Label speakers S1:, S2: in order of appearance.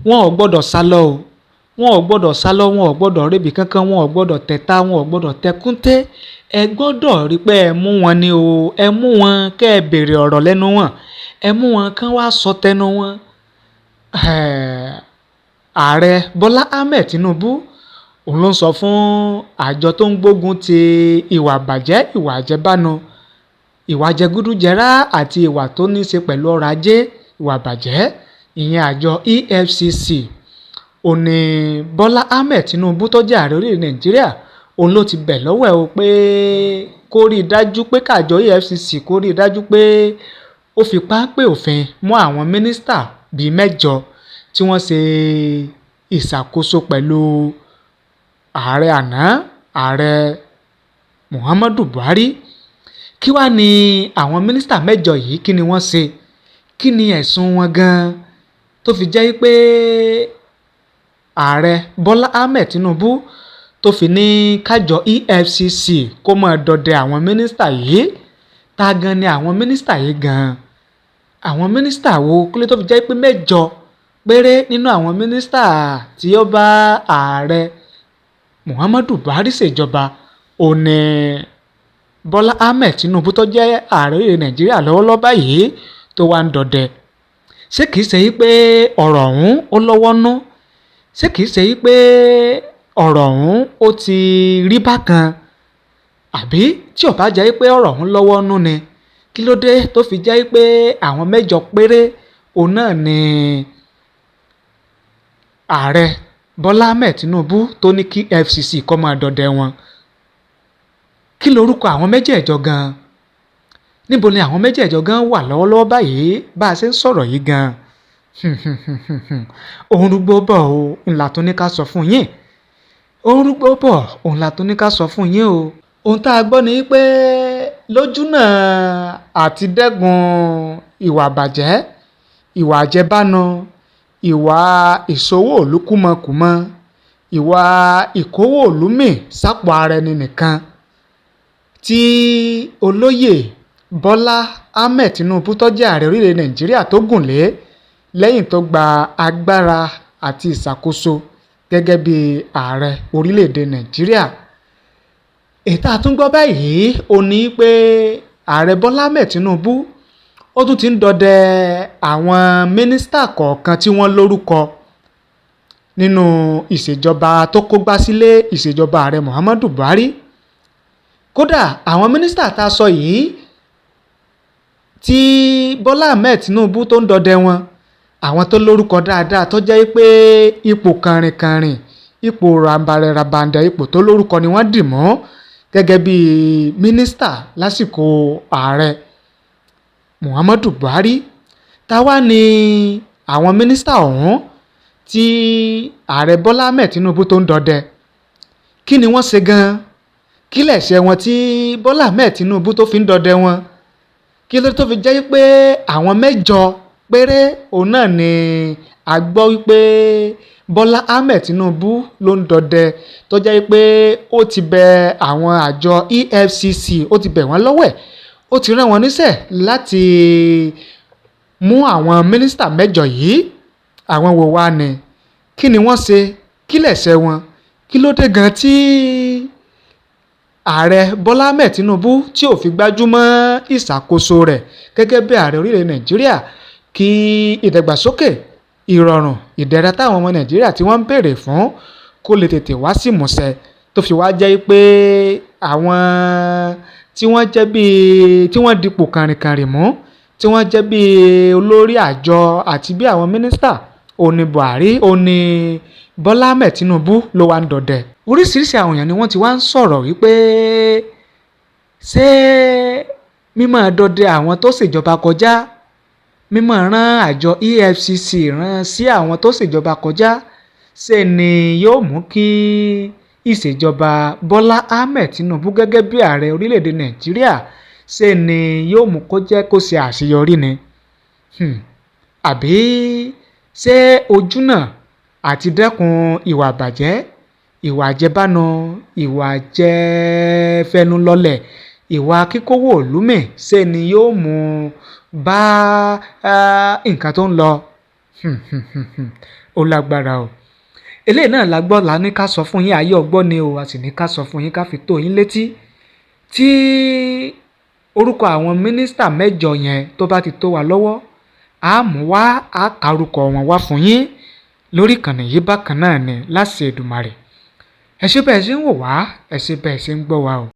S1: wọn ò gbọ́dọ̀ sálọ o, wọn ò gbọ́dọ̀ sálọ, wọn ò gbọ́dọ̀ rébi kankan, wọn ò gbọ́dọ̀ tẹ̀ta, wọn ò gbọ́dọ̀ tẹkúnté. Ẹ gbọ́dọ̀ rí pé ẹ mú wọn ni o, ẹ mú wọn kẹ́ ẹ béèrè ọ̀rọ̀ lẹ́nu wọn, ẹ mú wọn kán wá sọ tẹnu wọn. Ààrẹ Bọ́lá Ahmed Tinubu òun ló ń sọ fún àjọ tó ń gbógun ti ìwà bàjẹ́, ìwà àjẹbánu, ìwà jẹgúdújẹrá àti ìwà tó ní í ṣe pẹ̀lú ọrọ̀ ajé, ìwà bàjẹ́, ìyẹn àjọ EFCC. Òun ni Bọ́lá Ahmed Tinubu tó jẹ́ ààrẹ orílẹ̀ Nàìjíríà, òun ló ti bẹ̀ lọ́wọ́ ẹ̀ o pé kó rí i dájú pé kájọ EFCC kó rí i dájú pé ó fi páńpẹ́ òfin mú àwọn mínísítà bíi 8 tí wọ́n ṣe ìṣàkóso pẹ̀lú ààrẹ àná, ààrẹ Muhammadu Buhari. Kí wá ní àwọn mínísítà 8 yìí, kí ni wọ́n ṣe? Kí ni ẹ̀sùn wọn gan-an tó fi jẹ́ pé ààrẹ Bọ́lá Ahmed Tinubu tó fi ní kájọ EFCC kó máa dọdẹ àwọn mínísítà yìí? Ta gan ni àwọn mínísítà yìí gan-an? Àwọn mínísítà wo kí ló tó fi jẹ́ pé 8 péré nínú àwọn mínísítà tí ó bá ààrẹ Muhammadu Buhari ṣèjọba òun ni Bọ́lá Ahmed Tinubu tó jẹ́ ààrẹ orílẹ̀ Nàìjíríà lọ́wọ́lọ́wọ́ báyìí tó wá ń dọdẹ? Ṣé kìí ṣe pé ọ̀rọ̀ ọ̀hún ó lọ́wọ́ nú? Ṣé kìí ṣe pé ọ̀rọ̀ ọ̀hún ó ti rí bákan? Àbí tí ó bá jẹ́ pé ọ̀rọ̀ ọ̀hún lọ́wọ́ nú ni, kí ló dé tó fi jẹ́ pé àwọn 8 péré òun náà ni ààrẹ Bọ́lá Ahmed Tinubu tó ní kí EFCC kó máa dọdẹ wọn? Kí lorúkọ àwọn 8 gan-an? Níbo ni àwọn 8 gan wà lọ́wọ́lọ́wọ́ báyìí bá a ṣe ń sọ̀rọ̀ yìí gan-an? Òun rúgbó bọ̀ o, ńlá tó ní ká sọ fún yín. Òun rúgbó bọ̀, òun là tó ní ká sọ fún yín o. Ohun tá a gbọ́ ni pé lójúnà àti dẹ́gun ìwà bàjẹ́, ìwà àjẹbánu, ìwà ìṣòwò ìlú kúmọkùmọ, ìwà ìkówó ìlú mì sápò ara ẹni nìkan, tí olóyè Bọ́lá Ahmed Tinubu tó jẹ́ ààrẹ orílẹ̀ Nàìjíríà tó gùn lé lẹ́yìn tó gba agbára àti ìṣàkóso gẹ́gẹ́ bí ààrẹ orílẹ̀-èdè Nàìjíríà. Èyí tá a tún gbọ́ báyìí ó ní pé ààrẹ Bọ́lá Ahmed Tinubu ó tún ti ń dọdẹ àwọn mínísítà kọ̀ọ̀kan tí wọ́n lórúkọ nínú ìṣèjọba tó kógbá sílé ìṣèjọba ààrẹ Muhammadu Buhari. Kódà àwọn mínísítà tá a sọ yìí tí Bọ́lá Ahmed Tinubu tó ń dọdẹ wọn, àwọn tó lórúkọ dáadáa tó jẹ́ pé ipò kànrìnkànrìn, ipò ràbàndẹ̀, ipò tó lórúkọ ni wọ́n dì mọ́ gẹ́gẹ́ bí mínísítà lásìkò ààrẹ Muhammadu Buhari. Táwa ni àwọn mínísítà ọ̀hún tí ààrẹ Bọ́lá Ahmed Tinubu tó ń dọdẹ? Kí ni wọ́n ṣe gan-an? Kí lẹ̀ṣẹ̀ wọn tí Bọ́lá Ahmed Tinubu tó fi ń dọdẹ wọn? Kí ló tó fi jẹ́ pé àwọn 8 péré òun náà ni a gbọ́ wípé Bọ́lá Ahmed Tinubu ló ń dọdẹ, tó jẹ́ pé ó ti bẹ àwọn àjọ EFCC, ó ti bẹ̀ wọ́n lọ́wẹ̀, ó ti rán wọn níṣẹ́ láti mú àwọn mínísítà 8 yìí. Àwọn wo wá ni? Kí ni wọ́n ṣe? Kí lẹ̀ṣẹ̀ wọn? Kí ló dé gan tí ààrẹ Bọ́lá Ahmed Tinubu tí ò fi gbájúmọ́ ìṣàkóso rẹ̀ gẹ́gẹ́ bí ààrẹ orílẹ̀ Nàìjíríà, kí ìdàgbàsókè, ìrọ̀rùn, ìdẹ̀ra táwọn ọmọ Nàìjíríà tí wọ́n ń béèrè fún kó lè tètè wá sí ìmúṣẹ, tó fi wá jẹ́ pé àwọn tí wọ́n jẹ́ bíi tí wọ́n dipò kànrìnkànrìn mú, tí wọ́n jẹ́ bíi olórí àjọ àti bí àwọn mínísítà, òní Buhari, òní Bọ́lá Ahmed Tinubu ló wá ń dọdẹ. Oríṣiríṣi àwọn èèyàn ni wọ́n ti wá ń sọ̀rọ̀ wípé ṣé mímọ́ dọdẹ àwọn tó ṣèjọba kọjá, mímọ́ rán àjọ EFCC rán sí àwọn tó ṣèjọba kọjá, ṣé ni yóò mú kí ìṣèjọba Bọ́lá Ahmed Tinubu gẹ́gẹ́ bí ààrẹ orílẹ̀-èdè Nàìjíríà, ṣé ni yóò mú kó jẹ́ kó ṣe àṣeyọrí ni? Àbí ṣé ojúnà àti dẹ́kun ìwà àbàjẹ́, ìwà àjẹbánu, ìwà àjẹfẹnulọ́lẹ̀, ìwà kíkówó ìlú mì, ṣé ni yóò mú bá nǹkan tó ń lọ? ó lágbára o. Eléyìí náà la gbọ́ la ní ká sọ fún yín, ayé ọgbọ́n ni o, a sì ní ká sọ fún yín ká fi tó yín létí. Tí orúkọ àwọn mínísítà 8 yẹn tó bá ti tó wa lọ́wọ́, a mú wá, a kárúkọ wọn wá fún yín lórí ìkànnì yìí bákan náà ni láṣẹ Èdùmàrè. Ẹ ṣé bẹ́ẹ̀ ṣe ń wò wá, ẹ ṣé bẹ́ẹ̀ ṣe ń gbọ́ wa o.